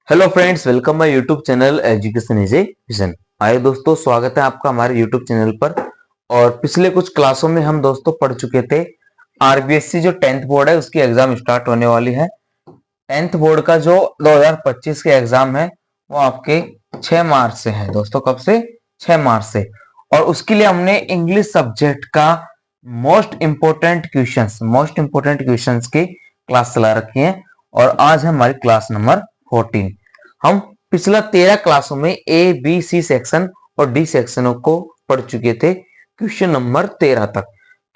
Hello friends, welcome my YouTube channel education is a vision. आइए दोस्तों, स्वागत है आपका हमारे यूट्यूब चैनल पर। और पिछले कुछ क्लासों में हम दोस्तों पढ़ चुके थे आरबीएससी जो 10th बोर्ड है उसकी एग्जाम स्टार्ट होने वाली है। 10th बोर्ड का जो 2025 के एग्जाम है वो आपके 6 मार्च से है दोस्तों। कब से? 6 मार्च से। और उसके लिए हमने इंग्लिश सब्जेक्ट का मोस्ट इंपोर्टेंट क्वेश्चंस की क्लास चला रखी है। और आज है हमारी क्लास नंबर 14। हम पिछला 13 क्लासों में ए बी सी सेक्शन और डी सेक्शनों को पढ़ चुके थे क्वेश्चन नंबर 13 तक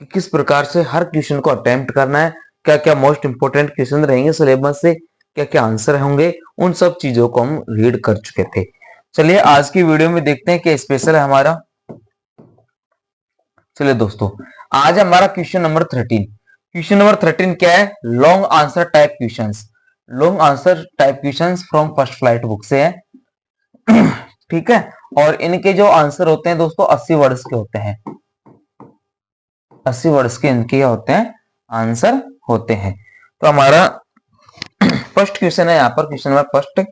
कि किस प्रकार से हर क्वेश्चन को अटेम्प्ट करना है, क्या क्या मोस्ट इंपोर्टेंट क्वेश्चन रहेंगे सिलेबस से, क्या क्या आंसर होंगे, उन सब चीजों को हम रीड कर चुके थे। चलिए आज की वीडियो में देखते हैं क्या स्पेशल है हमारा। चलिए दोस्तों, आज हमारा क्वेश्चन नंबर 13। क्वेश्चन नंबर 13 क्या है? Long answer type questions. Long answer type questions from first flight book से है। ठीक है। और इनके जो आंसर होते हैं दोस्तों 80 वर्ड्स के होते हैं। 80 वर्ड्स के इनके होते हैं, आंसर होते हैं। तो हमारा फर्स्ट क्वेश्चन है यहाँ पर, question number first.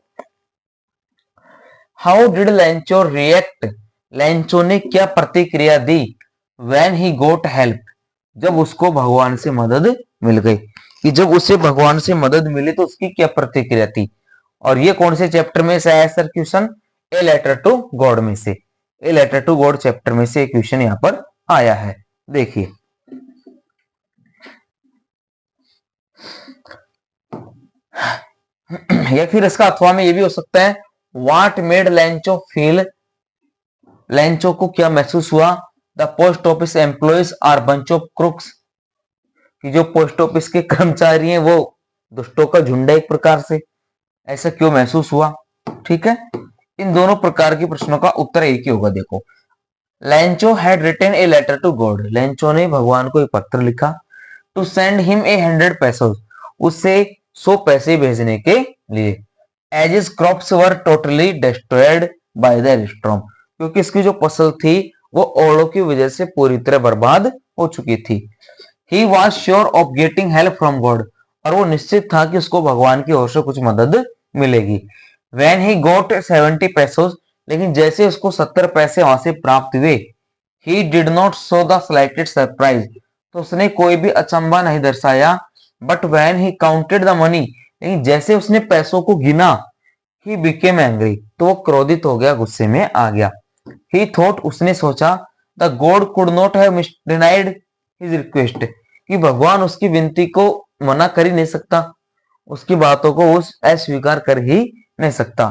How did Lencho react? Lencho ने क्या प्रतिक्रिया दी व्हेन ही गोट हेल्प? जब उसको भगवान से मदद मिल गई, कि जब उसे भगवान से मदद मिली तो उसकी क्या प्रतिक्रिया थी। और ये कौन से चैप्टर में से आया sir question? A letter to God में से। A letter to God chapter में से क्वेश्चन यहाँ पर आया है। देखिए या फिर इसका अथवा में ये भी हो सकता है, what made Lencho feel? Lencho को क्या महसूस हुआ? The post office employees are bunch of crooks, कि जो पोस्ट ऑफिस के कर्मचारी हैं वो दुष्टों का झुंड है एक प्रकार से। ऐसा क्यों महसूस हुआ? ठीक है। इन दोनों प्रकार के प्रश्नों का उत्तर एक ही होगा। देखो, Lencho had written a letter to God. Lencho ने भगवान को एक पत्र लिखा। To send him a 100 pesos, उससे 100 पैसे भेजने के लिए। As is crops were totally destroyed by the storm, क्योंकि इसकी जो फसल थी वो ओलों की वजह से पूरी तरह बर्बाद हो चुकी थी। He was sure of getting help from God, और वो निश्चित था कि उसको भगवान की ओर से कुछ मदद मिलेगी। When he got 70 pesos, लेकिन जैसे उसको 70 पैसे वहां से प्राप्त हुए, he did not show the slightest surprise, तो उसने कोई भी अचंभा नहीं दर्शाया। But when he counted the money, लेकिन जैसे उसने पैसों को गिना, he became angry, तो वो क्रोधित हो गया, गुस्से में आ गया। He thought, उसने सोचा, the God could not have denied his request, कि भगवान उसकी विनती को मना कर ही नहीं सकता, उसकी बातों को उस अस्वीकार कर ही नहीं सकता।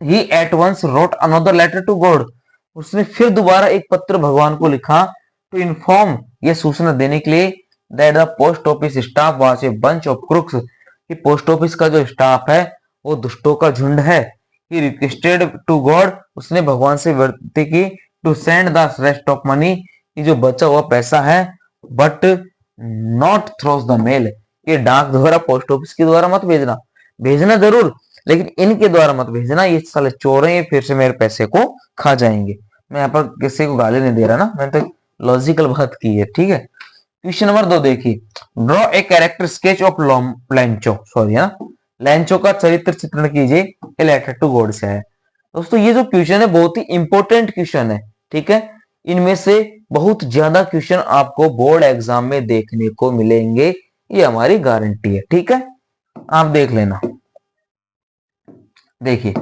He at once wrote another letter to God, उसने फिर दोबारा एक पत्र भगवान को लिखा। टू इन्फॉर्म, यह सूचना देने के लिए, that the post office staff was a bunch of crooks, कि पोस्ट ऑफिस का जो स्टाफ है वो दुष्टों का झुंड है। He requested to God, उसने भगवान से विनती की, to send the rest of money, कि जो बचा हुआ पैसा है, but not throws the mail, ये डाक द्वारा, पोस्ट ऑफिस के द्वारा मत भेजना, भेजना जरूर लेकिन इनके द्वारा मत भेजना, ये साले चोर हैं, ये फिर से मेरे पैसे को खा जाएंगे। मैं यहाँ पर किसी को गाली नहीं दे रहा ना, मैंने तो लॉजिकल बात की है। ठीक है। क्वेश्चन नंबर 2 देखिए, draw a character sketch of Lencho, sorry है ना, लेंचो का चरित्र चित्रण कीजिए। ए लेटर टू गॉड से है। दोस्तों ये जो क्वेश्चन है बहुत ही इंपॉर्टेंट क्वेश्चन है। ठीक है। इनमें से बहुत ज्यादा क्वेश्चन आपको बोर्ड एग्जाम में देखने को मिलेंगे, ये हमारी गारंटी है। ठीक है, आप देख लेना। देखिए,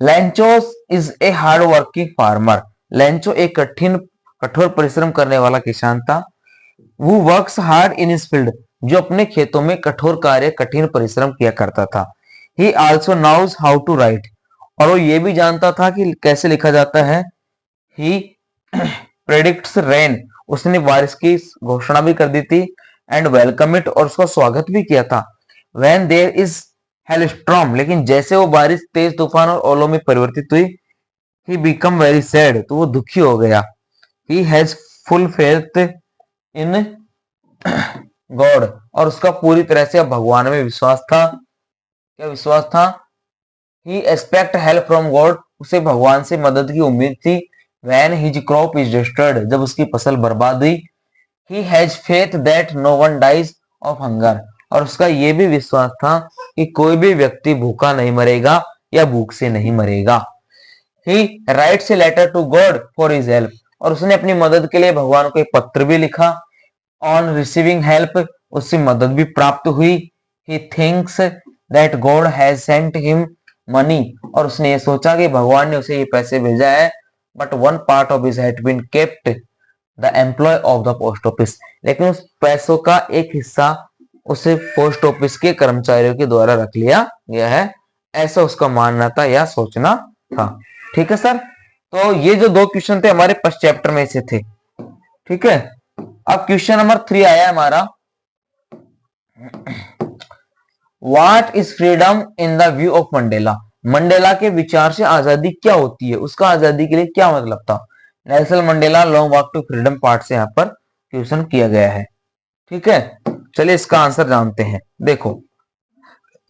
Lencho is a hard working farmer. Lencho एक कठोर परिश्रम करने वाला किसान था। वो works hard in his field, जो अपने खेतों में कठोर कार्य, कठिन परिश्रम किया करता था। He also knows how to write, और वो ये भी जानता था कि कैसे लिखा जाता है। ही प्रेडिक्ट्स रेन, उसने बारिश की घोषणा भी कर दी थी। एंड वेलकम इट, और उसका स्वागत भी किया था। व्हेन देयर इज हेलस्टॉर्म, लेकिन जैसे वो बारिश तेज तूफान और ओलों में परिवर्तित हुई, ही बिकम वेरी सैड, तो वो दुखी हो गया। He has full faith in God, और उसका पूरी तरह से भगवान में विश्वास था। क्या विश्वास था? He expect help from God, उसे भगवान से मदद की उम्मीद थी। When his crop is destroyed, जब उसकी फसल बर्बाद हुई। He has faith that no one dies of hunger, और उसका ये भी विश्वास था कि कोई भी व्यक्ति भूखा नहीं मरेगा या भूख से नहीं मरेगा। He writes a letter to God for his help, और उसने अपनी मदद के लिए भगवान को एक पत्र भी लिखा। On receiving help, उससे मदद भी प्राप्त हुई। He thinks that God has sent him money, और उसने ये सोचा कि भगवान ने उसे ये पैसे भेजा है। But one part of his had been kept the employee of the post office, लेकिन उस पैसों का एक हिस्सा उसे पोस्ट ऑफिस के कर्मचारियों के द्वारा रख लिया गया है, ऐसा उसका मानना था या सोचना था। ठीक है सर, तो ये जो दो क्वेश्चन थे हमारे फर्स्ट चैप्टर में से थे। ठीक है, अब क्वेश्चन नंबर 3 आया हमारा, what is freedom in the view of Mandela. Mandela के विचार से आजादी क्या होती है, उसका आजादी के लिए क्या मतलब था। Nelson Mandela long walk to freedom part से यहाँ पर क्वेश्चन किया गया है। ठीक है, चलिए इसका आंसर जानते हैं। देखो,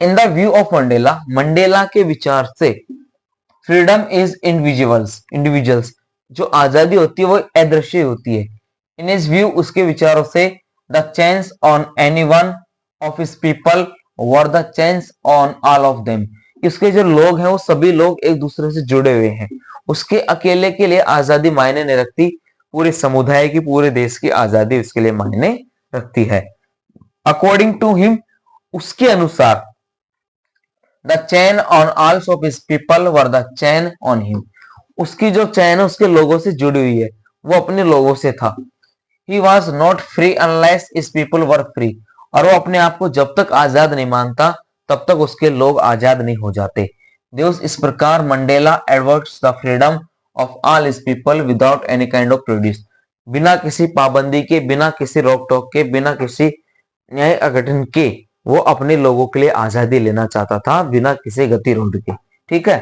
in the view of Mandela, Mandela के विचार से फ्रीडम इज इंडिविजुअल्स, जो आजादी होती है वो अदृश्य होती है। इन हिज व्यू, उसके विचारों से, the change on any one of his people were the change on all of them, इसके जो लोग हैं वो सभी लोग एक दूसरे से जुड़े हुए हैं। उसके अकेले के लिए आजादी मायने नहीं रखती, पूरे समुदाय की, पूरे देश की आजादी उसके लिए मायने रखती है। अकॉर्डिंग टू हिम, उसके अनुसार, the chain on all of his people were the chain on him, उसकी जो चैन है उसके लोगों से जुड़ी हुई है, वो अपने लोगों से था। He was not free unless his people were free, और वो अपने आप को जब तक आजाद नहीं मानता तब तक उसके लोग आजाद नहीं हो जाते। देश इस प्रकार Mandela AdWords the freedom of all his people without any kind of prejudice, बिना किसी पाबंदी के, बिना किसी रोक टोक के, बिना किसी न्याय अघटन के वो अपने लोगों के लिए आजादी लेना चाहता था, बिना किसी गतिरोध के। ठीक है,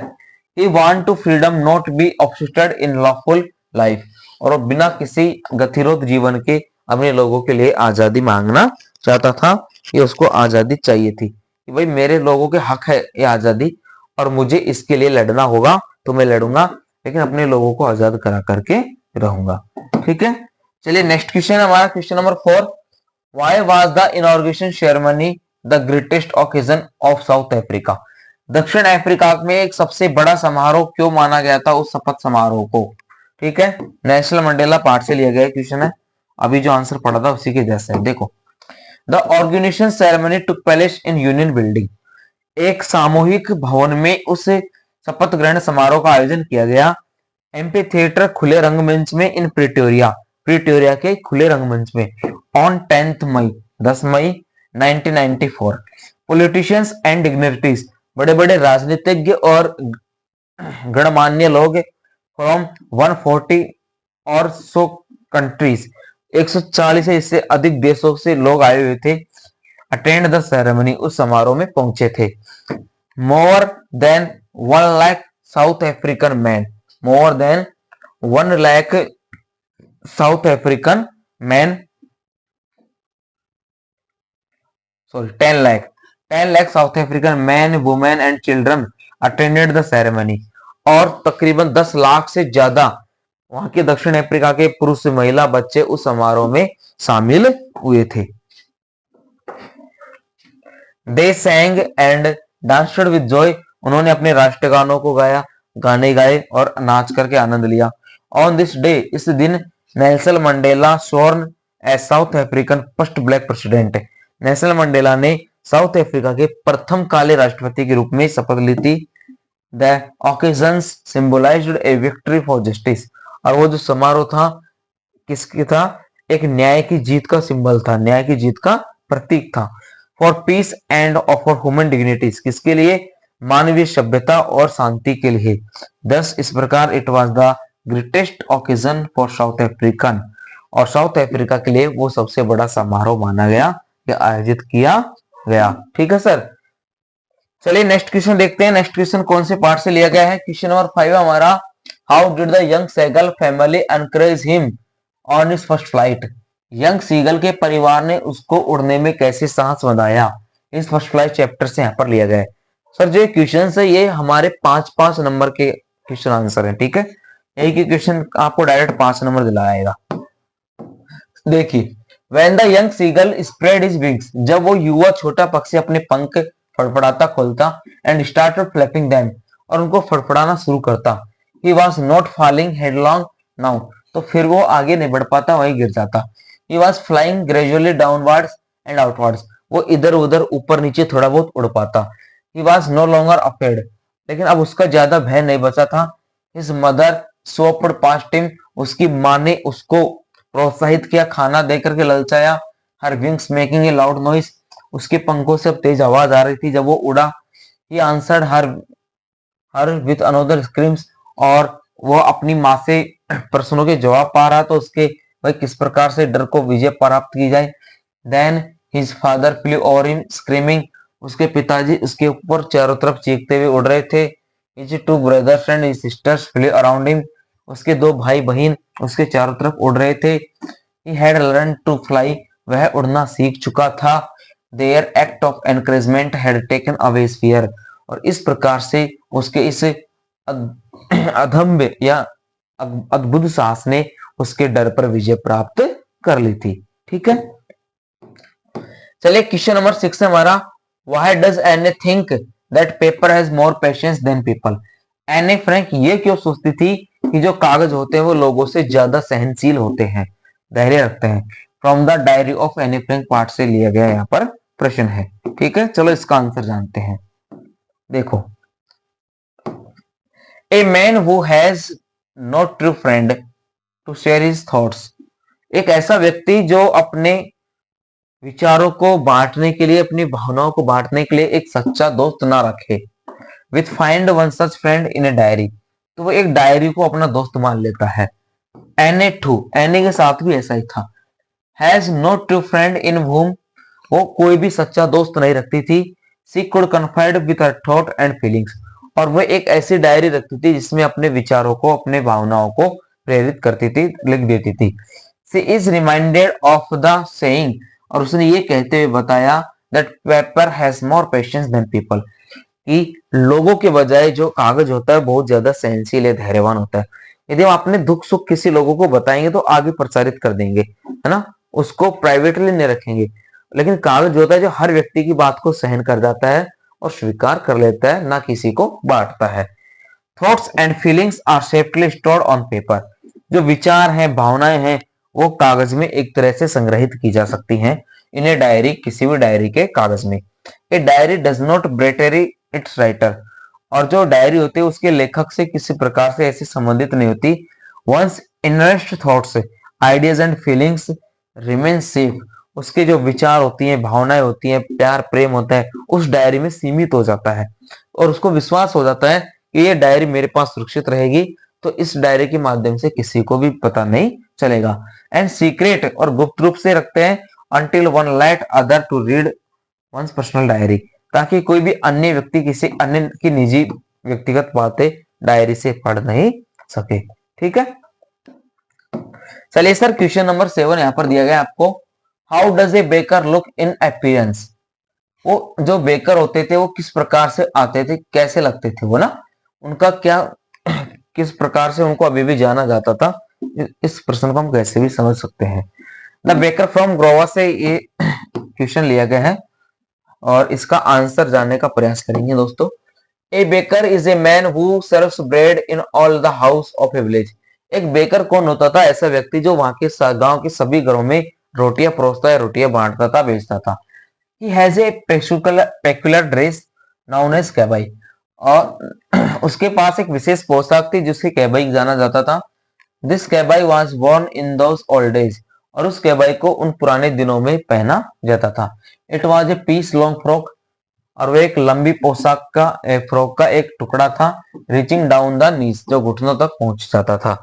he want to freedom not be obstructed in lawful life, और बिना किसी गतिरोध जीवन के अपने लोगों के लिए आजादी मांगना चाहता था। ये उसको आजादी चाहिए थी कि भाई मेरे लोगों के हक है ये आजादी, और मुझे इसके लिए लड़ना होगा तो मैं लड़ूंगा, लेकिन अपने लोगों को आजाद करा करके रहूंगा। ठीक है, चलिए नेक्स्ट क्वेश्चन हमारा question number 4, Why was the inauguration ceremony the greatest occasion of South Africa? दक्षिण अफ्रीका में एक सबसे बड़ा समारोह क्यों माना गया था उस शपथ समारोह को। ठीक है, नेशनल मंडेला पार्ट से लिया गया क्वेश्चन है, अभी जो आंसर पढ़ा था उसी के जैसे है। देखो, the organisation ceremony took place in Union building, एक सामूहिक भवन में उस शपथ ग्रहण समारोह का आयोजन किया गया। एम्पी थिएटर, खुले रंगमंच में, इन प्रिटोरिया, प्रिटोरिया के खुले रंगमंच में, on 10 May 10 May 1994। Politicians and dignitaries, बड़े बड़े राजनीतिज्ञ और गणमान्य लोग फ्रॉम 140 और सो कंट्रीज, 140 से इससे अधिक देशों से लोग आए हुए थे। अटेंड द सेरेमनी, उस समारोह में पहुंचे थे। More than 1 lakh south African man, more than 1 lakh south African man, sorry 10 lakh south African man, women and children attended the ceremony, और तकरीबन 10 लाख से ज्यादा वहां के दक्षिण अफ्रीका के पुरुष, महिला, बच्चे उस समारोह में शामिल हुए थे। They sang and danced with joy, उन्होंने अपने राष्ट्रीय गानों को गाया, गाने गाए और नाच करके आनंद लिया। ऑन दिस डे, इस दिन, Nelson Mandela sworn as South African first black president, Nelson Mandela ने साउथ अफ्रीका के प्रथम काले राष्ट्रपति के रूप में शपथ ली थी। The occasion symbolised a victory for justice, और वो जो समारोह था किसकी था, एक न्याय की जीत का सिंबल था, न्याय की जीत का प्रतीक था। For piece and for human dignities, किसके लिए, मानवीय सभ्यता और शांति के लिए। दस इस प्रकार it was the greatest occasion for south African, और साउथ अफ्रीका के लिए वो सबसे बड़ा समारोह माना गया या आयोजित किया गया। ठीक है सर, चलिए नेक्स्ट क्वेश्चन देखते हैं। नेक्स्ट क्वेश्चन कौन से पार्ट से लिया गया है, क्वेश्चन नंबर 5 हमारा, how did the young seagull family encourage him on his first flight, young seagull के परिवार ने उसको उड़ने में कैसे साहस बंधाया, इस फर्स्ट फ्लाइट चैप्टर से यहाँ पर लिया गया है। सर जो क्वेश्चन है ये हमारे 5-5 नंबर के क्वेश्चन आंसर है। ठीक है, एक ही क्वेश्चन आपको डायरेक्ट 5 नंबर दिलाएगा। देखिए, When the young seagull spread his wings, जब वो युवा छोटा पक्षी अपने पंख फड़फड़ाता खोलता and started flapping them, और उनको फड़फड़ाना शुरू करता, he was not falling headlong now, तो फिर वो आगे नहीं बढ़ पाता, वहीं गिर जाता. He was flying gradually downwards and outwards, वो इधर उधर ऊपर नीचे थोड़ा बहुत उड़ पाता. He was no longer afraid, लेकिन अब उसका ज्यादा भय नहीं बचा था. His mother soaped past him, उसकी माँ ने उसको प्रोत्साहित किया, खाना देकर के ललचाया. Her wings making a loud noise, उसके पंखों से अब तेज आवाज आ रही थी जब वो उड़ा. He answered her with another screams, और वो अपनी माँ से प्रश्नों के जवाब पा रहा, तो उसके भाई किस प्रकार से डर को विजय प्राप्त की जाए. Then his father flew over him screaming, उसके पिताजी उसके ऊपर चारों तरफ चीखते हुए उड़ रहे थे. His two brothers and his sisters flu around him, उसके दो भाई बहन उसके चारों तरफ उड़ रहे थे. He had learned to fly, वह उड़ना सीख चुका था. Their act of encouragement had taken away his fear, और इस प्रकार से उसके इस अधम्य या अद्भुत साहस ने उसके डर पर विजय प्राप्त कर ली थी. ठीक है, चलिए क्वेश्चन नंबर 6 है हमारा. Why does Anne think that paper has more patience than people? एने फ्रैंक ये क्यों सोचती थी कि जो कागज होते हैं वो लोगों से ज्यादा सहनशील होते हैं, धैर्य रखते हैं. From the diary of Anne Frank part से लिया गया यहाँ पर प्रश्न है. ठीक है, चलो इसका आंसर जानते हैं. देखो, a man who has no true friend to share his thoughts, एक ऐसा व्यक्ति जो अपने विचारों को बांटने के लिए, अपनी भावनाओं को बांटने के लिए एक सच्चा दोस्त ना रखे. With find one such friend in a diary, तो वो एक डायरी को अपना दोस्त मान लेता है. एने के साथ भी ऐसा ही था. Has no true friend in whom, वो कोई भी सच्चा दोस्त नहीं रखती थी. She could confide with her thought and feelings, और वह एक ऐसी डायरी रखती थी जिसमें अपने विचारों को, अपने भावनाओं को प्रेरित करती थी, लिख देती थी. She is reminded of the saying, और उसने ये कहते हुए बताया that paper has more patience than people, कि लोगों के बजाय जो कागज होता है बहुत ज्यादा सहनशील है, धैर्यवान होता है. यदि हम अपने दुख सुख किसी लोगों को बताएंगे तो आगे प्रचारित कर देंगे, है ना, उसको प्राइवेटली नहीं रखेंगे. लेकिन कागज होता है जो हर व्यक्ति की बात को सहन कर जाता है और स्वीकार कर लेता है, ना किसी को बांटता है. Thoughts and feelings are safely stored on paper, जो विचार हैं, भावनाएं हैं, वो कागज में एक तरह से संग्रहित की जा सकती हैं. इन्हें डायरी, किसी भी डायरी के कागज में. A diary does not betray its writer, और जो डायरी होती है उसके लेखक से किसी प्रकार से ऐसी संबंधित नहीं होती. One's innermost thoughts, ideas and feelings remain safe, उसके जो विचार होती हैं, भावनाएं होती हैं, प्यार प्रेम होता है, उस डायरी में सीमित हो जाता है, और उसको विश्वास हो जाता है कि ये डायरी मेरे पास सुरक्षित रहेगी, तो इस डायरी के माध्यम से किसी को भी पता नहीं चलेगा. एंड सीक्रेट, और गुप्त रूप से रखते हैं. until one let other to read one's personal diary, ताकि कोई भी अन्य व्यक्ति किसी अन्य की निजी व्यक्तिगत बातें डायरी से पढ़ नहीं सके. ठीक है, चलिए सर क्वेश्चन नंबर 7 यहाँ पर दिया गया आपको. How does a baker look in appearance, वो जो बेकर होते थे वो किस प्रकार से आते थे, कैसे लगते थे वो ना, उनका क्या किस प्रकार से उनको अभी भी जाना जाता था. इस प्रश्न को हम कैसे भी समझ सकते हैं. द बेकर फ्रॉम ग्रोवा से ये क्वेश्चन लिया गया है, और इसका आंसर जानने का प्रयास करेंगे दोस्तों. ए baker is a man who serves bread in all the house of A village, एक बेकर कौन होता था, ऐसा व्यक्ति जो वहां के गांव के सभी घरों में रोटियां परोसता है, रोटियां बांटता था, बेचता था. He has a peculiar dress known as kabai, और उसके पास एक विशेष पोशाक थी जिसे कैबाई जाना जाता था. This kabai was born in those old days, और उस कैबाई को उन पुराने दिनों में पहना जाता था. It was a piece long frock, और वो एक लंबी पोशाक का फ्रॉक का एक टुकड़ा था. रीचिंग डाउन द नीज, जो घुटनों तक पहुंच जाता था.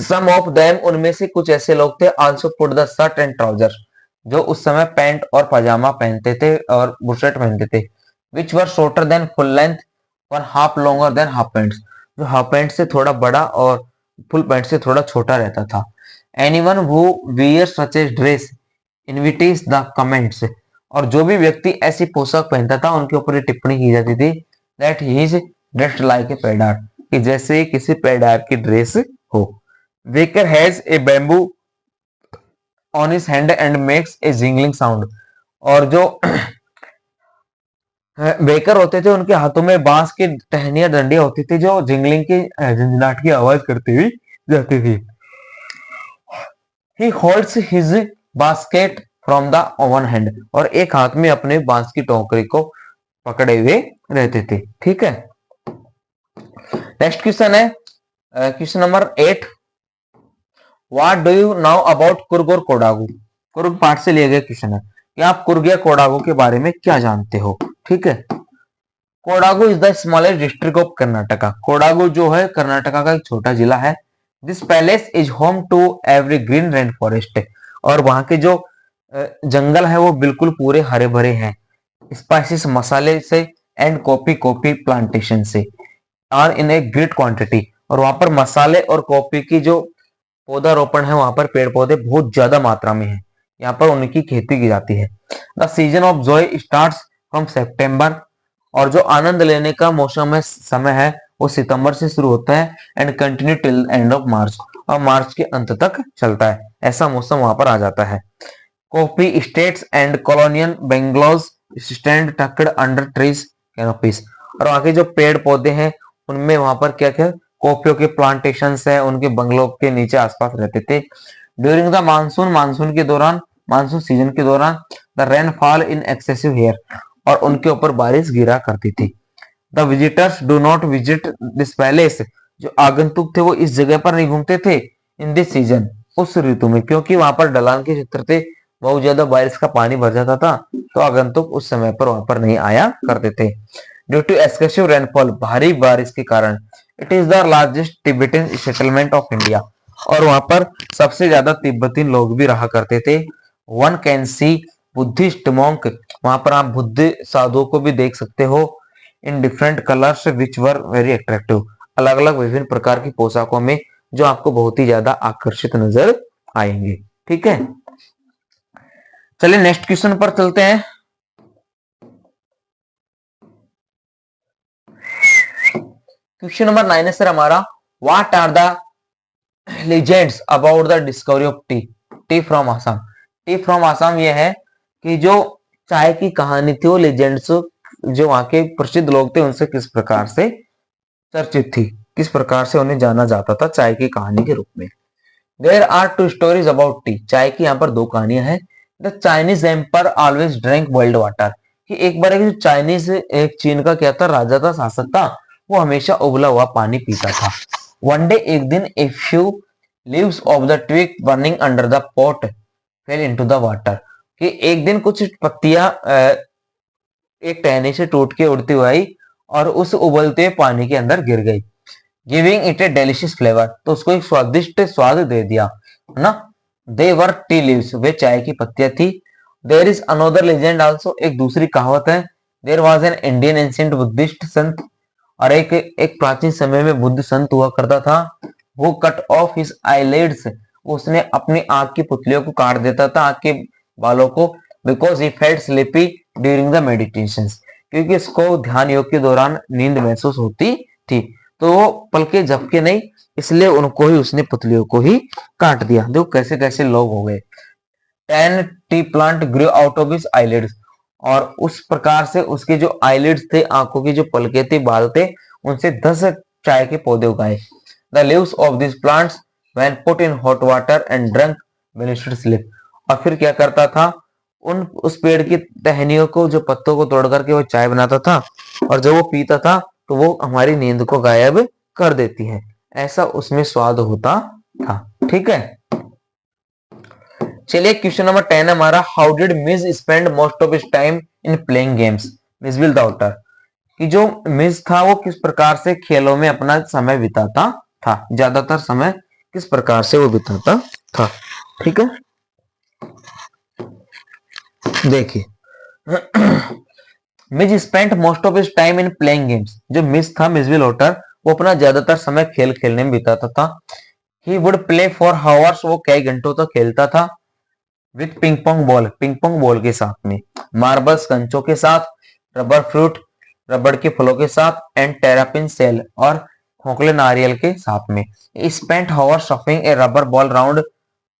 सम ऑफ देम, उनमें से कुछ ऐसे लोग थे, also put the shirt and trouser, जो उस समय पैंट और पजामा पहनते थे और बुशर्ट पहनते थे. Which were shorter than full length, one half longer than half pants, जो हाफ पैंट से थोड़ा बड़ा और फुल पैंट से थोड़ा छोटा रहता था. Anyone who wears such a dress invites the comments, और जो भी व्यक्ति ऐसी पोशाक पहनता था उनके ऊपर टिप्पणी की जाती थी that he is dressed like a pader, कि जैसे किसी पेडार की ड्रेस हो. Baker has a bamboo on his hand and makes a jingling sound. और जो बेकर होते थे उनके हाथों में बांस की टहनियां डंडियां होती थी जो जिंगलिंग की झंझनाट की आवाज करती हुई जाती थी। ही holds his basket from the one hand, और एक हाथ में अपने बांस की टोकरी को पकड़े हुए रहते थे। ठीक है, नेक्स्ट क्वेश्चन है question number 8। What do you now about Coorg और कोडागू? कुर्ग पार्ट से लिया गया क्वेश्चन है कि आप कुर्ग या कोडागू के बारे में क्या जानते हो। ठीक है, Kodagu is the smallest district of Karnataka. Kodagu जो है कर्नाटका का एक छोटा जिला है। This palace is home to evergreen rain forest, और वहां के जो जंगल है वो बिल्कुल पूरे हरे भरे हैं। स्पाइसेस मसाले से एंड कॉफी कॉफी प्लांटेशन से are in a great quantity, और वहां पर मसाले और कॉफी की जो पौधारोपण है वहां पर पेड़ पौधे बहुत ज्यादा मात्रा में है, यहाँ पर उनकी खेती की जाती है। The season of Joy starts from September, और जो आनंद लेने का मौसम है समय है वो सितंबर से शुरू होता है and continue till end of March, और मार्च के अंत तक चलता है। ऐसा मौसम वहां पर आ जाता है। Coffee estates and colonial bungalows stand tucked under trees canopies, और वहां के जो पेड़ पौधे हैं उनमें वहां पर क्या क्या कॉफियों के प्लांटेशन है उनके बंगलों के नीचे आसपास रहते थे। ड्यूरिंग द मानसून, मानसून के दौरान, मानसून सीजन के दौरान the rainfall in excessive here, और उनके ऊपर बारिश गिरा करती थी। The visitors do not visit this palace, जो आगंतुक थे वो इस जगह पर नहीं घूमते थे इन दिस सीजन, उस ऋतु में, क्योंकि वहां पर ढलान के क्षेत्र थे, बहुत ज्यादा बारिश का पानी भर जाता था, तो आगंतुक उस समय पर वहां पर नहीं आया करते थे। ड्यू टू एक्सेसिव रेनफॉल, भारी बारिश के कारण, it is the largest Tibetan settlement of India, और वहां पर सबसे ज्यादा तिब्बती लोग भी रहा करते थे। One can see Buddhist monk, वहां पर आप बुद्ध साधुओं को भी देख सकते हो। In different colours which were very attractive, अलग अलग विभिन्न प्रकार की पोशाकों में जो आपको बहुत ही ज्यादा आकर्षित नजर आएंगे। ठीक है, चलिए नेक्स्ट क्वेश्चन पर चलते हैं। क्वेश्चन नंबर 9 है सर हमारा, what are the legends about the discovery of tea? Tea from Assam. Tea from Assam यह है कि जो चाय की कहानी थी वो लेजेंड्स जो वहां के प्रसिद्ध लोग थे उनसे किस प्रकार से चर्चित थी, किस प्रकार से उन्हें जाना जाता था चाय की कहानी के रूप में। There are two stories about tea, चाय की यहाँ पर दो कहानियां हैं। The Chinese emperor always drink boiled water, कि एक बार एक जो चाइनीज एक चीन का क्या था राजा था, शासक था, वो हमेशा उबला हुआ पानी पीता था। वन डे, एक दिन, a few leaves of the twig burning under the pot fell into the water, कि एक दिन कुछ पत्तियां एक टहनी से टूट के उड़ती हुई आई और उस उबलते पानी के अंदर गिर गई। Giving it A delicious flavour, तो उसको एक स्वादिष्ट स्वाद दे दिया, है ना। दे वर टी लीव्स, वे चाय की पत्तियां थी। There is another legend also, एक दूसरी कहावत है। There was an Indian ancient Buddhist sant, और एक प्राचीन समय में बुद्ध संत हुआ करता था। वो कट ऑफ हिज आईलिड्स, उसने अपनी आंख की पुतलियों को काट देता था, आंख के बालों को, because he felt sleepy during the meditations, क्योंकि इसको ध्यान योग के दौरान नींद महसूस होती थी, तो वो पलके झपके नहीं, इसलिए उनको ही उसने पुतलियों को ही काट दिया। देखो कैसे कैसे लोग हो गए। 10 T plant grow out of his eyelids, और उस प्रकार से उसके जो आईलिड्स थे, आंखों की जो पलके थे, बाल थे, उनसे 10 चाय के पौधे उगाए। The leaves of this plants when put in hot water and drunk when it should sleep, और फिर क्या करता था, उस पेड़ की टहनियों को, जो पत्तों को तोड़ करके वो चाय बनाता था, और जब वो पीता था तो वो हमारी नींद को गायब कर देती है, ऐसा उसमें स्वाद होता था। ठीक है, चलिए क्वेश्चन नंबर 10 हमारा, how did miss spend most of his time in playing games? मिसविल डॉटर, कि जो मिस था वो किस प्रकार से खेलों में अपना समय बिताता था, ज्यादातर समय किस प्रकार से वो बिताता था। ठीक है, देखिए miss spent most of his time in playing games, जो मिस था मिसविल ओटर, वो अपना ज्यादातर समय खेल खेलने में बिताता था। He would play for hours, वो कई घंटों तक खेलता था। With ping pong ball, ping pong ball के साथ में, मार्बल्स कंचों के साथ, रबर फ्रूट रबड़ के फलों के साथ, एंड टेरापिन सेल और खोखले नारियल के साथ में। Spent hour stuffing a rubber ball round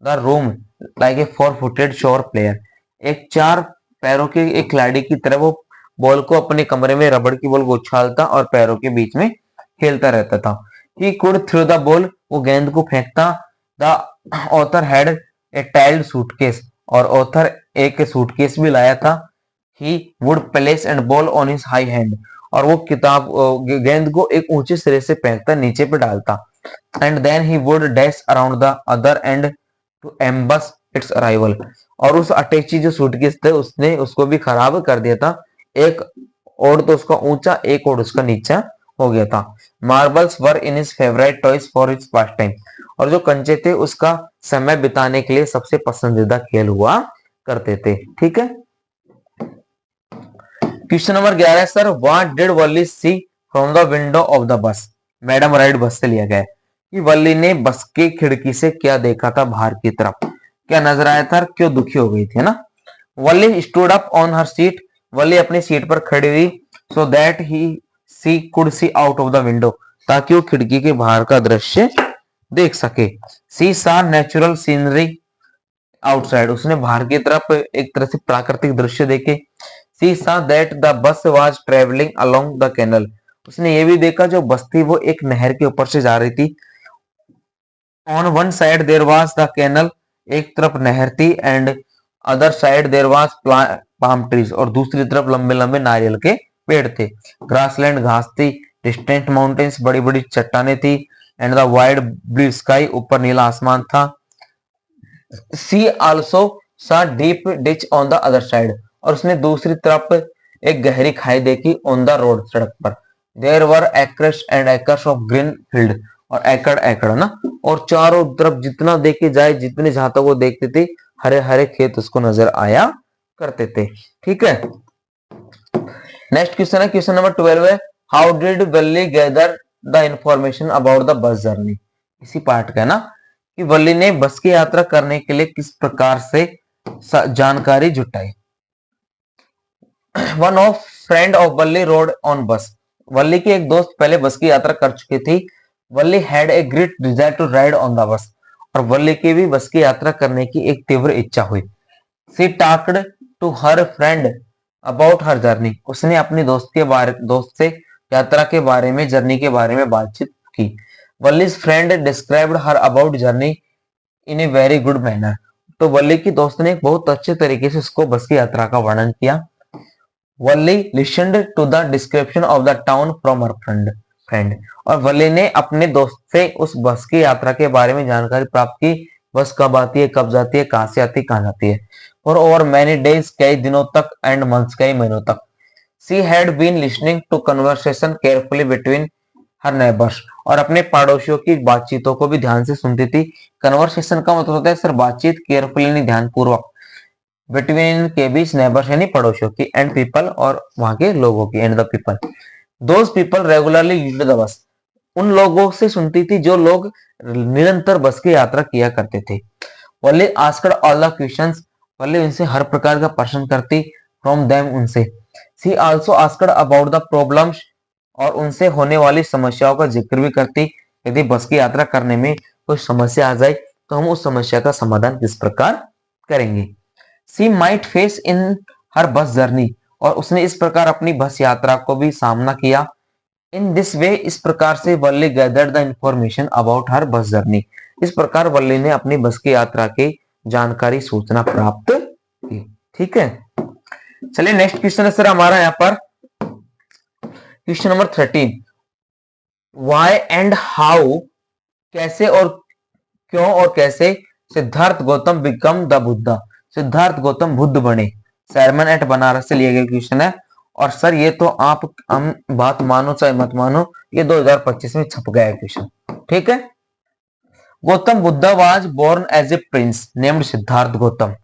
the room like a 4-footed shore player, एक 4 पैरों के एक खिलाड़ी की तरह वो बॉल को अपने कमरे में रबड़ की बॉल को उछालता और पैरों के बीच में खेलता रहता था। He could throw the ball, वो गेंद को फेंकता। The author had a tiled suitcase, और ऑथर एक सूटकेस भी लाया था। He would place and ball on his high hand, और वो गेंद को एक ऊंचे सिरे से फेंकता, नीचे पे डालता। And then he would dash around the other end to ambush its arrival, और उस अटैची जो सूटकेस थे उसने उसको भी खराब कर दिया था। एक ओर तो उसका ऊंचा, एक ओर उसका नीचा हो गया था। Marbles were in his favourite toys for his pass time, और जो कंचे थे उसका समय बिताने के लिए सबसे पसंदीदा खेल हुआ करते थे। ठीक है, question number 11 sir, what did Valli see from the window of the bus. Madam right bus से लिया गया है कि वल्ली ने बस की खिड़की से क्या देखा था, बाहर की तरफ क्या नजर आया था, क्यों दुखी हो गई थी, है ना। Valli stood up on her seat, Valli अपनी सीट पर खड़ी हुई। So that he she could see out of the window, ताकि वो खिड़की के बाहर का दृश्य देख सके। सी सा नेचुरल सीनरी आउटसाइड, उसने बाहर की तरफ एक तरह से प्राकृतिक दृश्य देखे। She saw that the bus was travelling along the canal, उसने ये भी देखा जो बस थी वो एक नहर के ऊपर से जा रही थी। On one side there was the canal, एक तरफ नहर थी, and other side there was palm trees, और दूसरी तरफ लंबे लंबे नारियल के पेड़ थे। ग्रासलैंड घास थी, डिस्टेंट माउंटेन्स बड़ी बड़ी चट्टाने थी, and the wide blue sky, ऊपर नीला आसमान था। सी आल्सो सा deep ditch on the other side, और उसने दूसरी तरफ एक गहरी खाई देखी ऑन द रोड, सड़क पर। There were acres and acres of green field, और एकड़ एकड़ ना, और चारों तरफ जितना देखे जाए, जितने जहां तक वो देखते थे, हरे हरे खेत उसको नजर आया करते थे। ठीक है, नेक्स्ट क्वेश्चन है, क्वेश्चन नंबर 12 है, how did Valli gather the information about the bus journey. इसी पार्ट का है ना, कि वल्ली ने बस की यात्रा करने के लिए किस प्रकार से जानकारी जुटाई। One of friend of Valli road on बस, वल्ली की एक दोस्त पहले बस की यात्रा कर चुकी थी। Valli had a great desire to ride on the bus, और वल्ली की भी बस की यात्रा करने की एक तीव्र इच्छा हुई। She talked to her friend about her journey, उसने अपनी दोस्त से यात्रा के बारे में, जर्नी के बारे में बातचीत की। Valli's friend described her about journey in a very good manner, तो वल्ली की दोस्त ने बहुत अच्छे तरीके से उसको बस की यात्रा का वर्णन किया। Valli listened to the description of the town from her friend, और वल्ली ने अपने दोस्त से उस बस की यात्रा के बारे में जानकारी प्राप्त की। बस कब आती है, कब जाती है, कहां से आती है, कहां जाती है। फॉर ओवर मैनी डेज, कई दिनों तक, एंड मंथ्स, कई महीनों तक। She had been listening to conversation carefully between her neighbours, और अपने पड़ोसियों की बातचीतों को भी ध्यान से सुनती थी। कन्वर्सेशन का मतलब होता है सर बातचीत, केयरफुली नहीं ध्यानपूर्वक, बिटवीन के बीच, नेबर्स यानी पड़ोसियों की, एंड पीपल और वहां के लोगों की, and the people. Those people regularly used the bus, उन लोगों से सुनती थी जो लोग निरंतर बस की यात्रा किया करते थे। Valli asked all the questions, Valli उनसे हर प्रकार का प्रश्न करती। फ्रॉम देम, उनसे। She also asked about the problems, और उनसे होने वाली समस्याओं का जिक्र भी करती। यदि बस की यात्रा करने में कोई समस्या आ जाए तो हम उस समस्या का समाधान किस प्रकार करेंगे। सी might face in her bus journey, और उसने इस प्रकार अपनी बस यात्रा को भी सामना किया। इन दिस वे, इस प्रकार से Valli gathered the information about her bus journey, इस प्रकार वल्ली ने अपनी बस की यात्रा की जानकारी, सूचना प्राप्त की। ठीक है, चलिए नेक्स्ट क्वेश्चन है सर हमारा यहाँ पर question number 13, why and how, कैसे और क्यों और कैसे सिद्धार्थ गौतम बिकम द बुद्धा, सिद्धार्थ गौतम बुद्ध बने। सरमन एट बनारस से लिया गया क्वेश्चन है, और सर ये तो आप हम बात मानो चाहे मत मानो, ये 2025 में छप गया है क्वेश्चन। ठीक है, Gautam Buddha was born as a prince named Siddharth Gautam.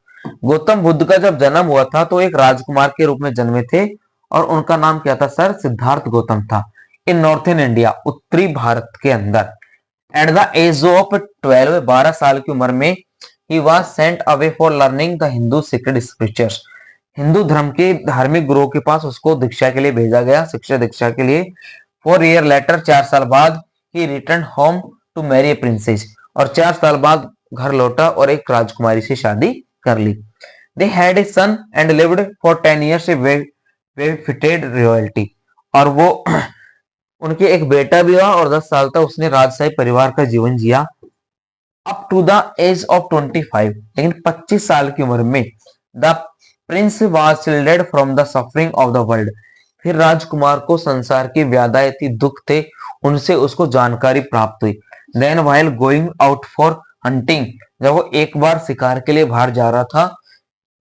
Gautam Buddha का जब जन्म हुआ था तो एक राजकुमार के रूप में जन्मे थे, और उनका नाम क्या था सर, सिद्धार्थ गौतम था। इन नॉर्थन इंडिया, उत्तरी भारत के अंदर। एट द एज ऑफ 12, 12 साल की उम्र में, he was sent away for learning the Hindu secret scriptures, Hindu धर्म के धार्मिक गुरुओं के पास उसको दीक्षा के लिए भेजा गया, शिक्षा दीक्षा के लिए। 4 ईयर लेटर, 4 साल बाद, he return home to marry a princess, और 4 साल बाद घर लौटा और एक राजकुमारी से शादी कर ली। They had a son and lived for 10 years a well fitted royalty. और वो उनके एक बेटा भी हुआ और 10 साल तक उसने राजशाही परिवार का जीवन जिया। Up to the age of 25, लेकिन 25 साल की उम्र में the prince was shielded from the suffering of the world. फिर राजकुमार को संसार की व्याधायति दुख थे उनसे उसको जानकारी प्राप्त हुई। Then while going out for hunting, जब वो एक बार शिकार के लिए बाहर जा रहा था,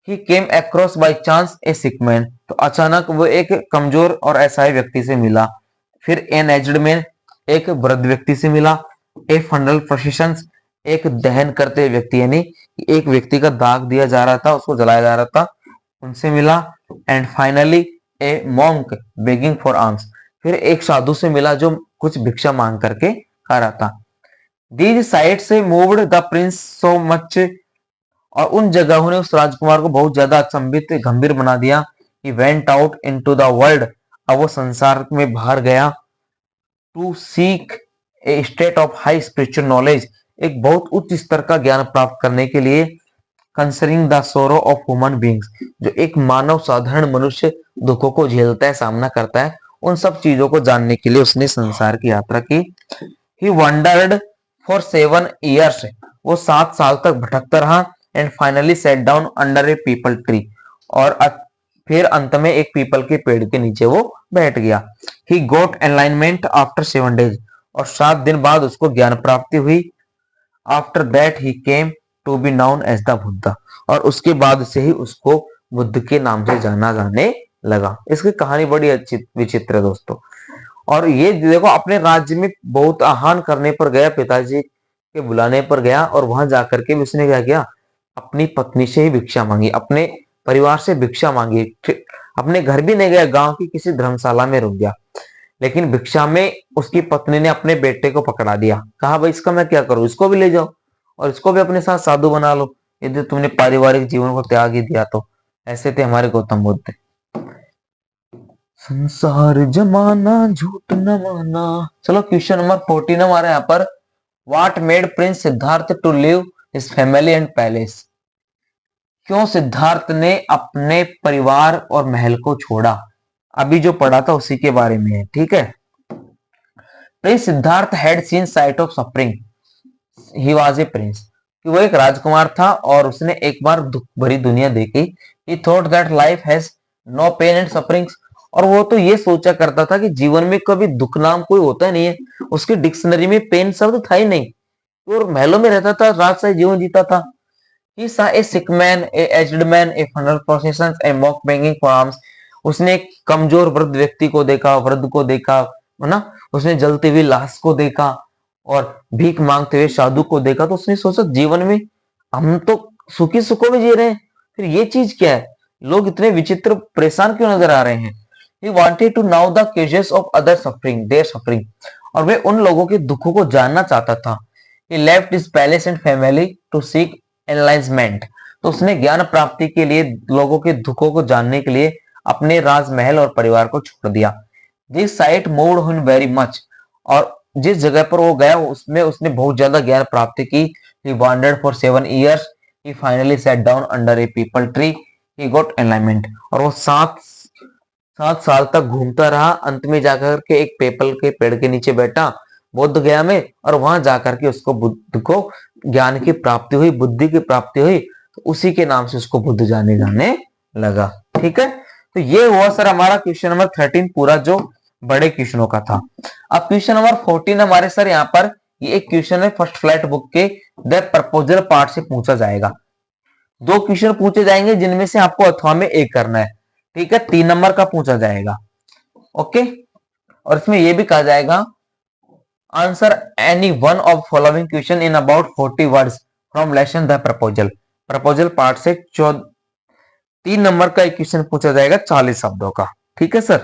he came across by chance a sick man, तो अचानक वो एक कमजोर और असहाय व्यक्ति से मिला। फिर एन एज्ड मैन, एक वृद्ध व्यक्ति से मिला। ए फंडल प्रोसेशन, एक दहन करते व्यक्ति, यानी एक व्यक्ति का दाग दिया जा रहा था, उसको जलाया जा रहा था, उनसे मिला। And finally A monk begging for arms, फिर एक साधु से मिला जो कुछ भिक्षा मांग करके खा रहा था। दीज साइट से moved the Prince so much, और उन जगहों ने उस राजकुमार को बहुत ज्यादा अचंभित गंभीर बना दिया। He went out into the world, अब वो संसार में बाहर गया। To seek a state of high spiritual knowledge, एक बहुत उच्च स्तर का ज्ञान प्राप्त करने के लिए। कंसर्निंग द सोरो ऑफ ह्यूमन बींग्स, जो एक मानव साधारण मनुष्य दुखों को झेलता है, सामना करता है, उन सब चीजों को जानने के लिए उसने संसार की यात्रा की। ही वंडर्ड फॉर 7 years, वो 7 साल तक भटकता रहा। And finally set down under a peepal tree, और फिर अंत में एक पीपल के पेड़ के नीचे वो बैठ गया। ही गोट एनलाइनमेंट आफ्टर 7 days, और 7 दिन बाद उसको ज्ञान प्राप्ति हुई। After that he came to be known as the Buddha, और उसके बाद से ही उसको बुद्ध के नाम से जाना जाने लगा। इसकी कहानी बड़ी अच्छी विचित्र है दोस्तों। और ये देखो, अपने राज्य में बहुत आह्वान करने पर गया, पिताजी के बुलाने पर गया, और वहां जाकर के उसने क्या किया, अपनी पत्नी से ही भिक्षा मांगी, अपने परिवार से भिक्षा मांगी। अपने घर भी नहीं गया, गांव की किसी धर्मशाला में रुक गया। लेकिन भिक्षा में उसकी पत्नी ने अपने बेटे को पकड़ा दिया, कहा भाई इसका मैं क्या करूं, इसको भी ले जाओ और इसको भी अपने साथ साधु बना लो, यदि तुमने पारिवारिक जीवन को त्याग ही दिया तो। ऐसे थे हमारे गौतम बुद्ध। संसार जमाना झूठ न माना। चलो क्वेश्चन नंबर 14 हमारे यहाँ पर, what made prince Siddharth to leave his family and palace, क्यों सिद्धार्थ ने अपने परिवार और महल को छोड़ा। अभी जो पढ़ा था उसी के बारे में है, ठीक है। Prince Siddharth had seen site of suffering, he was a Prince, कि वो एक राजकुमार था और उसने एक बार दुख भरी दुनिया देखी। He thought that life has no pain and sufferings, और वो तो ये सोचा करता था कि जीवन में कभी दुख नाम कोई होता नहीं है। उसकी डिक्शनरी में पेन शब्द था ही नहीं, और महलों में रहता था, राजशाही जीवन जीता था। He saw a sick man, a aged man, a funeral processions, a mock begging for alms. उसने एक कमजोर वृद्ध व्यक्ति को देखा, वृद्ध को देखा, है ना, उसने जलती हुई लाश को देखा और भीख मांगते हुए साधु को देखा। तो उसने सोचा जीवन में हम तो सुखी सुखों में जी रहे हैं, फिर ये चीज क्या है, लोग इतने विचित्र परेशान क्यों नजर आ रहे हैं। He wanted to know the causes of other suffering, their suffering, और वे उन लोगों के दुखों को जानना चाहता था। He left his palace and family to seek एनलाइजमेंट, तो उसने ज्ञान प्राप्ति के लिए, लोगों के दुखों को जानने के लिए अपने राजमहल और परिवार को छोड़ दिया। This site moved him very much, और जिस जगह पर वो गया उसमें उसने बहुत ज्यादा ज्ञान प्राप्ति की। He wandered for 7 years, he finally set down under a peepal tree, he got enlightenment, और वो 7 साल तक घूमता रहा, अंत में जाकर के एक पीपल के पेड़ के नीचे बैठा बोध गया में, और वहां जाकर के उसको बुद्ध को ज्ञान की प्राप्ति हुई, बुद्धि की प्राप्ति हुई, तो उसी के नाम से उसको बुद्ध जाने लगा। ठीक है, तो ये हुआ सर हमारा क्वेश्चन नंबर 13 पूरा, जो बड़े क्वेश्चनों का था। अब क्वेश्चन नंबर 14 हमारे सर यहाँ पर, ये एक क्वेश्चन है फर्स्ट फ्लैट बुक के द प्रपोजल पार्ट से पूछा जाएगा। 2 क्वेश्चन पूछे जाएंगे जिनमें से आपको अथवा में एक करना है, ठीक है। 3 नंबर का पूछा जाएगा, ओके। और इसमें यह भी कहा जाएगा answer any one of following question in about 40 words from lesson the proposal. Proposal part से 3 नंबर का एक क्वेश्चन पूछा जाएगा 40 शब्दों का, ठीक है सर।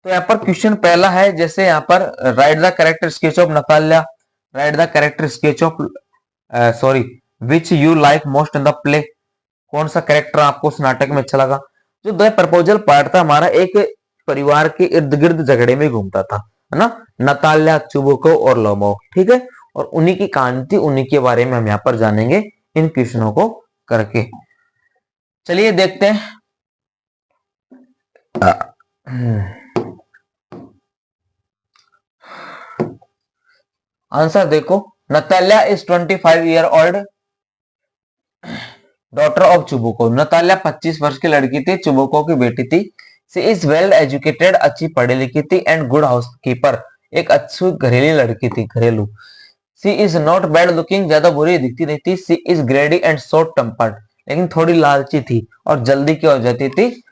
तो यहाँ पर क्वेश्चन पहला है, जैसे यहाँ पर right the character sketch of Natalya, right the character sketch of which you like most in the play, कौन सा कैरेक्टर आपको उस नाटक में अच्छा लगा। जो द प्रपोजल पार्ट था हमारा, एक परिवार के इर्द गिर्द झगड़े में घूमता था, है ना, नताल्या, चुबुको और लोमो, ठीक है। और उन्हीं की कहानी थी, उन्हीं के बारे में हम यहाँ पर जानेंगे इन क्वेश्चनों को करके। चलिए देखते हैं। आंसर देखो, Natalya is 25 year old daughter of चुबुको। Natalya 25 वर्ष की लड़की थी, चुबुको की बेटी थी। सी इज वेल एजुकेटेड, अच्छी पढ़ी लिखी थी, एंड गुड हाउसकीपर, एक अच्छी घरेलू लड़की थी, घरेलू। She is not bad looking, ज्यादा बुरी दिखती नहीं थी। She is greedy and short tempered, लेकिन थोड़ी लालची थी और जल्दी क्या हो जाती थी,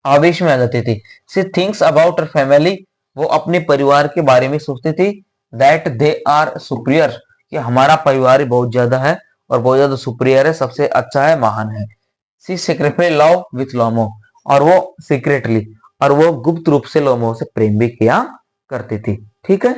आवेश में आ जाती थी। सी थिंक्स अबाउट हर फैमिली, वो अपने परिवार के बारे में सोचती थी। दैट दे आर सुपीरियर, कि हमारा परिवार बहुत ज्यादा है और बहुत ज्यादा सुपीरियर है, सबसे अच्छा है, महान है। सी सेक्रेफाइस लव विथ लोमो, और वो सीक्रेटली, और वो गुप्त रूप से लोमो से प्रेम भी किया करती थी। ठीक है,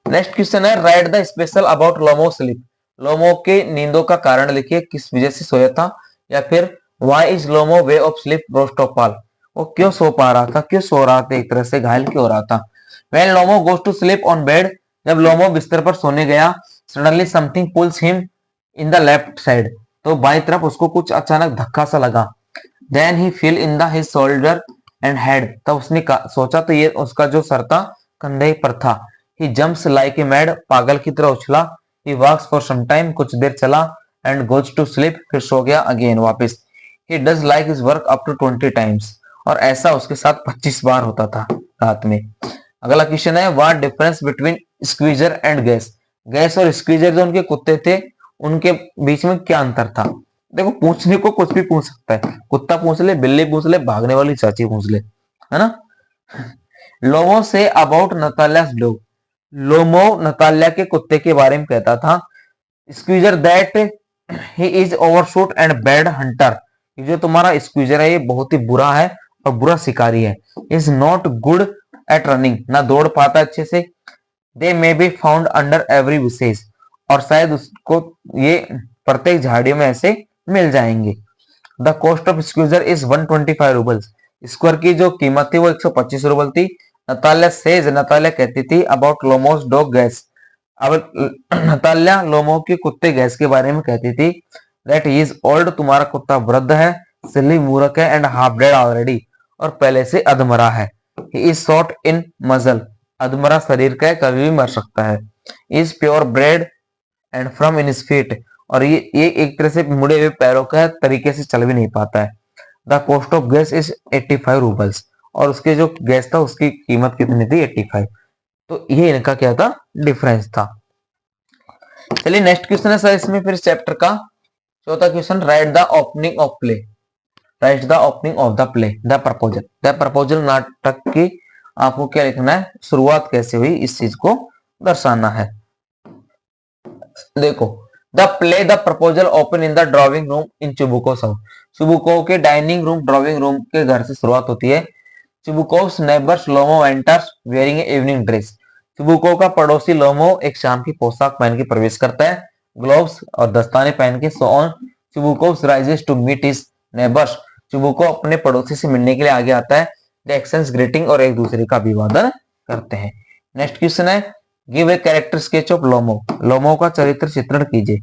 नेक्स्ट क्वेश्चन है, write the special about Lomov sleep. Lomov के नींदों का कारण लिखिए, किस वजह से सोया था, या फिर why is Lomov way of sleep रोस्टोपाल, वो क्यों सो पा रहा था, क्यों सो रहा था, एक तरह से घायल क्यों हो रहा था। When Lomov goes to sleep on bed, जब लोमो बिस्तर पर सोने गया, suddenly something pulls him in the left side, तो बाई तरफ उसको कुछ अचानक धक्का सा लगा। Then he feel in the his shoulder and head, तब उसने सोचा तो ये उसका जो सर था कंधे पर था। He jumps like a mad, पागल की तरह उछला। ही वॉक्स फॉर सम टाइम, कुछ देर चला, एंड गोज टू स्लीप, फिर सो गया अगेन वापस। He does like his work up to 20 times, और ऐसा उसके साथ 25 बार होता था रात में। अगला क्वेश्चन है, what difference between squeezer and gas. Gas और स्क्वीजर जो उनके कुत्ते थे, उनके बीच में क्या अंतर था। देखो, पूछने को कुछ भी पूछ सकता है, कुत्ता पूछ ले, बिल्ली पूछ ले, भागने वाली चाची पूछ ले, है ना। लोमो से अबाउट नतालियास डॉग, लोमो नतालिया के कुत्ते के बारे में कहता था। Squeezer that he is overshoot and bad Hunter, ये जो तुम्हारा स्क्वीजर है ये बहुत ही बुरा है और बुरा शिकारी है। Is not good at running, ना दौड़ पाता अच्छे से। They may be found under every विशेष, और शायद उसको ये प्रत्येक झाड़ियों में ऐसे मिल जाएंगे। The cost of squeezer is 125 roubles, square की जो कीमत थी वो 125 रूबल थी। नतालिया सेज, नतालिया कहती थी, अबाउट लोमोस डॉग गैस, अब नतालिया लोमो के कुत्ते गैस के बारे में कहती थी, दैट ही इज ओल्ड, तुम्हारा कुत्ता वृद्ध है, सिली मूर्ख है, एंड हाफ डेड ऑलरेडी, और पहले से अधमरा है। He is short in muscle, अधमरा शरीर का है, कभी भी मर सकता है। Is pure bread and from in his feet, और ये एक तरह से मुड़े हुए पैरों का है, तरीके से चल भी नहीं पाता है। The cost of gas is 85 roubles, और उसके जो गैस था उसकी कीमत कितनी थी, 85। तो ये इनका क्या था, डिफरेंस था। चलिए नेक्स्ट क्वेश्चन है सर इसमें फिर चैप्टर का चौथा question, right the opening of play. Right the opening of the play, the proposal. The proposal नाटक की आपको क्या लिखना है, शुरुआत कैसे हुई, इस चीज को दर्शाना है। देखो, the play the proposal open in the drawing room in Chubukov's house. Chubukov के डाइनिंग रूम, ड्राइंग रूम के घर से शुरुआत होती है। Chubukov's neighbours Lomov enters wearing a evening dress. Chubukov का पड़ोसी लोमो एक शाम की पोशाक पहन के प्रवेश करता है, ग्लोव्स और दस्ताने पहन के। So on Chubukov's rises to meet his neighbours, Chubukov अपने पड़ोसी से मिलने के लिए आगे आता है। द एक्सचेंज ग्रीटिंग, और एक दूसरे का अभिवादन करते हैं। नेक्स्ट क्वेश्चन है, give a character sketch of Lomov. Lomov का चरित्र चित्रण कीजिए,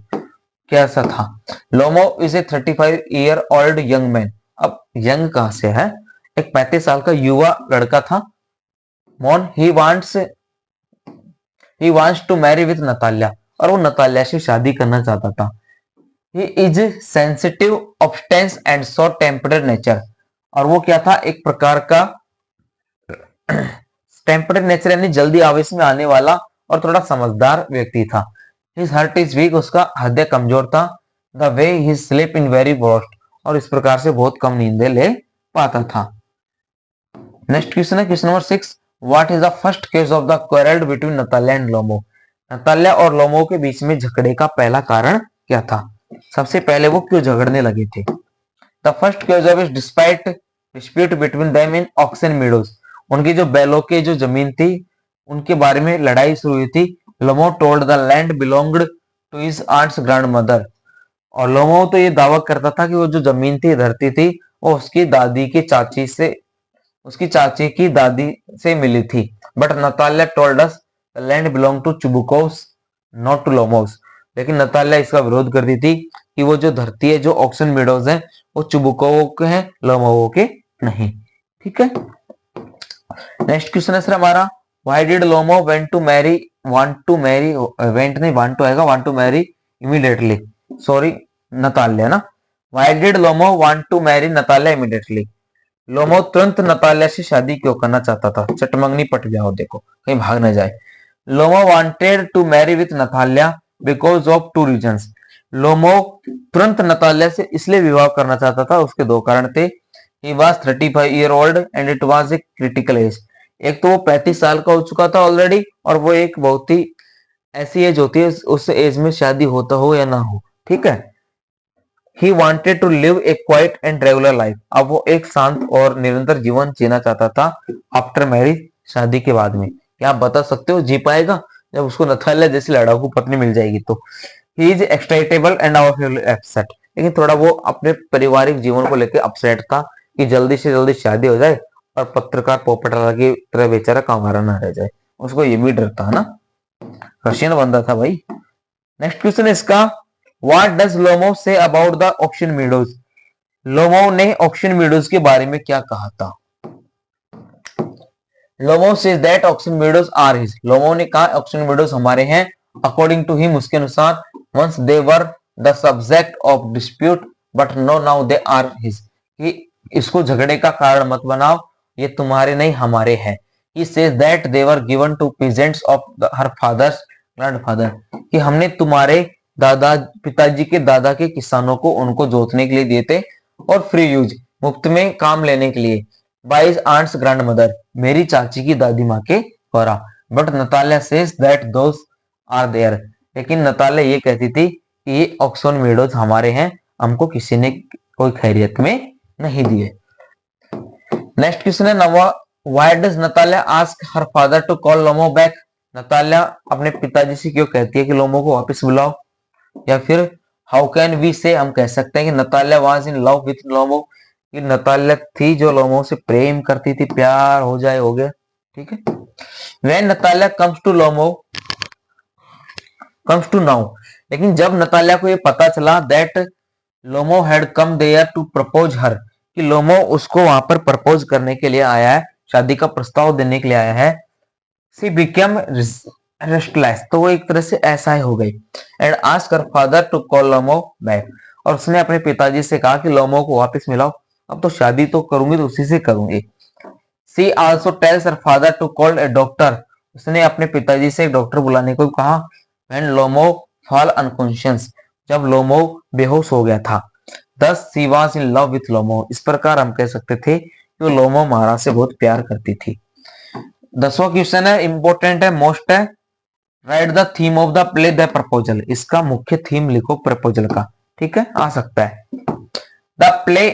कैसा था। Lomov is a 35 year old young man. अब यंग कहां से है, एक 35 साल का युवा लड़का था। Man he wants to marry with Natalia, और वो नतालिया से शादी करना चाहता था। He is sensitive obstinate and short tempered nature, और वो क्या था, एक प्रकार का टेम्पर्ड नेचर यानी जल्दी आवेश में आने वाला और थोड़ा समझदार व्यक्ति था। हिज हार्ट इज वीक, उसका हृदय कमजोर था। The way he sleep in very boast, और इस प्रकार से बहुत कम नींदें ले पाता था। नेक्स्ट क्वेश्चन है question number 6, what is the first case of the quarrel between Natalia and Lomov. Natalia और लोमो के बीच में झगड़े का पहला कारण क्या था, सबसे पहले वो क्यों झगड़ने लगे थे। The first case of despite dispute between them in oxen meadows, उनकी जो बैलों की जो जमीन थी उनके बारे में लड़ाई शुरू हुई थी। Lomov told the land belonged to his aunt's grandmother, और लोमो तो ये दावा करता था कि वो जो जमीन थी, धरती थी, वो उसकी दादी की चाची से, उसकी चाची की दादी से मिली थी। But Natalia told us the land belong to Chubukovs not to Lomovs. लेकिन नताल्या इसका विरोध करती थी कि वो जो धरती है, जो ऑक्सन मीडोज है, वो चुबुकोवो के हैं, लोमोवो के नहीं। ठीक है, नेक्स्ट क्वेश्चन है सर हमारा, why did Lomov went to marry went नहीं, वांट टू आएगा, want to marry immediately, sorry Natalya ना। Why did Lomov want to marry Natalya immediately. Lomov तुरंत नताल्या से शादी क्यों करना चाहता था? चटमंगनी पट जाओ, देखो कहीं भाग ना जाए। Lomov wanted to marry with Natalya because of two reasons. Lomov तुरंत नताल्या से इसलिए विवाह करना चाहता था, उसके दो कारण थे। He was 35 year old and it was a critical age. एक तो वो 35 साल का हो चुका था ऑलरेडी, और वो एक बहुत ही ऐसी एज होती है, उस एज में शादी होता हो या ना हो। ठीक है, he wanted to live a quiet and regular life. अब वो एक शांत और निरंतर जीवन जीना चाहता था आफ्टर मैरिज, शादी के बाद में। क्या आप बता सकते हो जी पाएगा जब उसको नथाल्या जैसी लड़ाकू पत्नी मिल जाएगी तो? He is excitable and upset. लेकिन थोड़ा वो अपने पारिवारिक जीवन को लेकर अपसेट था कि जल्दी से जल्दी शादी हो जाए और पत्रकार पोपटलाल की तरह बेचारा कांगारा ना रह जाए। उसको ये भी डर था ना, रशियन बंदा था भाई। नेक्स्ट क्वेश्चन है इसका, what does Lomov say about the Oxen Meadows. Lomov ने ऑक्शन मीडोज के बारे में क्या कहा था? Lomov says that Oxen Meadows are his. Lomov ने कहा ऑक्शन मीडोज हमारे हैं। अकॉर्डिंग टू हिम, उसके अनुसार, once they were the subject of dispute but no now they are his. कि इसको झगड़े का कारण मत बनाओ, ये तुम्हारे नहीं हमारे हैं। He says that they were given to peasants of her father's grandfather। कि हमने तुम्हारे दादा पिताजी के दादा के किसानों को उनको जोतने के लिए दिए थे, और फ्री यूज, मुफ्त में काम लेने के लिए, बाय हिज आंट्स ग्रैंडमदर, मेरी चाची की दादी माँ के द्वारा। But Natalya says that those are there. लेकिन नताल्या ये कहती थी कि ये ऑक्सन मीडोज हमारे हैं, हमको किसी ने कोई खैरियत में नहीं दिए। नेक्स्ट क्वेश्चन है नवा, why does Natalya ask her father to call Lomov back. Natalya अपने पिताजी से क्यों कहती है कि लोमो को वापस बुलाओ? या फिर हाउ कैन वी से, हम कह सकते हैं कि Natalya was in love with Lomov, कि नताल्या थी जो लोमो से प्रेम करती थी, प्यार हो जाए हो गया। ठीक है, when Natalya comes to Lomov comes to now. लेकिन जब नताल्या को ये पता चला that Lomov had come there to propose her, कि लोमो उसको वहां पर प्रपोज करने के लिए आया है, शादी का प्रस्ताव देने के लिए आया है। सी बिकम रेस्टलेस, तो वो एक तरह से ऐसा ही हो गई। And ask her father to call Lomov back, और उसने अपने पिताजी से कहा कि लोमो को वापस मिलाओ, अब तो शादी तो करूंगी तो उसी से करूंगी। She also tells her father to call a doctor, उसने अपने पिताजी से एक डॉक्टर बुलाने को कहा। व्हेन लोमो फॉल अनकॉन्शियस, जब लोमो बेहोश हो गया था। Thus she was in love with Lomov, इस प्रकार हम कह सकते थे कि वो लोमो महाराज से बहुत प्यार करती थी। 10वां क्वेश्चन है, इंपॉर्टेंट है, मोस्ट है, write the theme of the play the proposal. इसका मुख्य थीम लिखो प्रपोजल का। ठीक है, आ सकता है। The play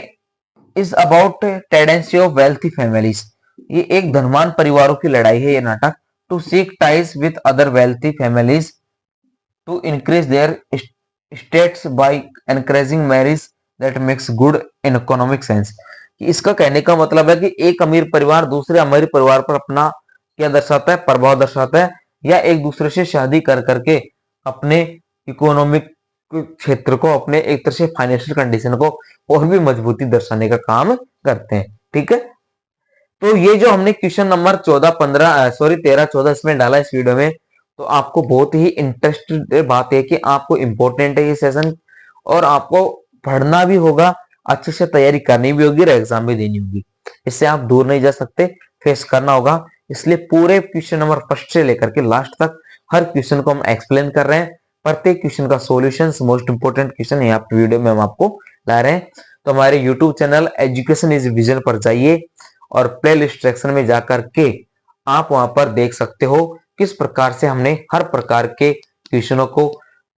is about tendency of wealthy families, ये एक धनवान परिवारों की लड़ाई है ये नाटक। To seek ties with other wealthy families to increase their status by encouraging marriage that makes good in economic sense. इसका कहने का मतलब है कि एक अमीर परिवार दूसरे अमीर परिवार पर अपना क्या दर्शाता है, प्रभाव दर्शाता है, या एक दूसरे से शादी कर करके अपने इकोनॉमिक क्षेत्र को, अपने एक तरह से फाइनेंशियल कंडीशन को और भी मजबूती दर्शाने का काम करते हैं। ठीक है, तो ये जो हमने क्वेश्चन नंबर 13 14 इसमें डाला इस वीडियो में, तो आपको बहुत ही इंटरेस्टेड बात है कि आपको इंपॉर्टेंट है ये सेशन, और आपको पढ़ना भी होगा, अच्छे से तैयारी करनी भी होगी और एग्जाम भी देनी होगी। इससे आप दूर नहीं जा सकते, फेस करना होगा। इसलिए पूरे क्वेश्चन नंबर फर्स्ट से लेकर के लास्ट तक हर क्वेश्चन को हम एक्सप्लेन कर रहे हैं। प्रत्येक क्वेश्चन का सॉल्यूशन, मोस्ट इंपोर्टेंट क्वेश्चन यहाँ पे वीडियो में हम आपको ला रहे हैं। तो हमारे YouTube channel education is vision पर जाइए और प्ले लिस्ट सेक्शन में जाकर के आप वहां पर देख सकते हो किस प्रकार से हमने हर प्रकार के क्वेश्चनों को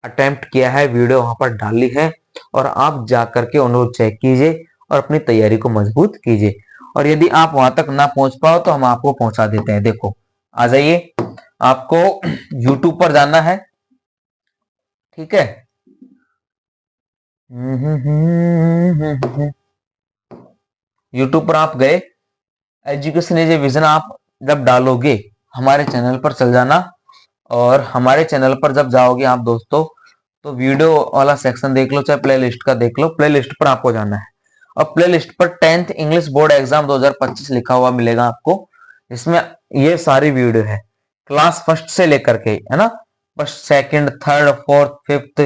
अटेम्प्ट किया है, वीडियो वहां पर डाली है, और आप जाकर के उनको चेक कीजिए और अपनी तैयारी को मजबूत कीजिए। और यदि आप वहां तक ना पहुंच पाओ तो हम आपको पहुंचा देते हैं। देखो, आ जाइए, आपको YouTube पर जाना है। ठीक है, YouTube पर आप गए, एजुकेशन इज ए विजन आप जब डालोगे हमारे चैनल पर चल जाना, और हमारे चैनल पर जब जाओगे आप दोस्तों, तो वीडियो वाला सेक्शन देख लो, चाहे प्लेलिस्ट का देख लो, प्लेलिस्ट पर आपको जाना है और प्लेलिस्ट पर 10th इंग्लिश बोर्ड एग्जाम 2025 लिखा हुआ मिलेगा आपको। इसमें ये सारी वीडियो है, क्लास फर्स्ट से लेकर के, है ना, first, second, third, fourth, fifth,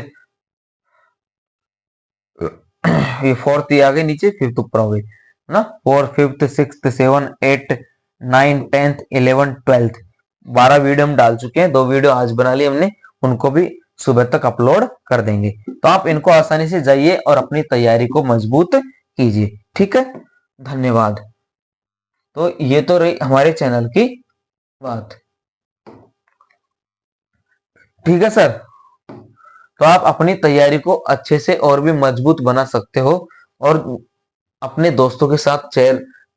ये फोर्थ ये आगे नीचे, फिफ्थ ऊपर हो गई ना, fourth, fifth, sixth, seven, eight, 9, 10th, 11, 12th, 12 video हम डाल चुके हैं। 2 वीडियो आज बना ली हमने, उनको भी सुबह तक अपलोड कर देंगे। तो आप इनको आसानी से जाइए और अपनी तैयारी को मजबूत कीजिए। ठीक है, धन्यवाद। तो ये तो रही हमारे चैनल की बात। ठीक है सर, तो आप अपनी तैयारी को अच्छे से और भी मजबूत बना सकते हो और अपने दोस्तों के साथ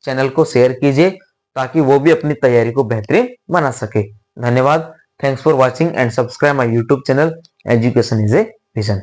चैनल को शेयर कीजिए ताकि वो भी अपनी तैयारी को बेहतरीन बना सके। धन्यवाद। Thanks for watching and subscribe my YouTube channel education is a vision.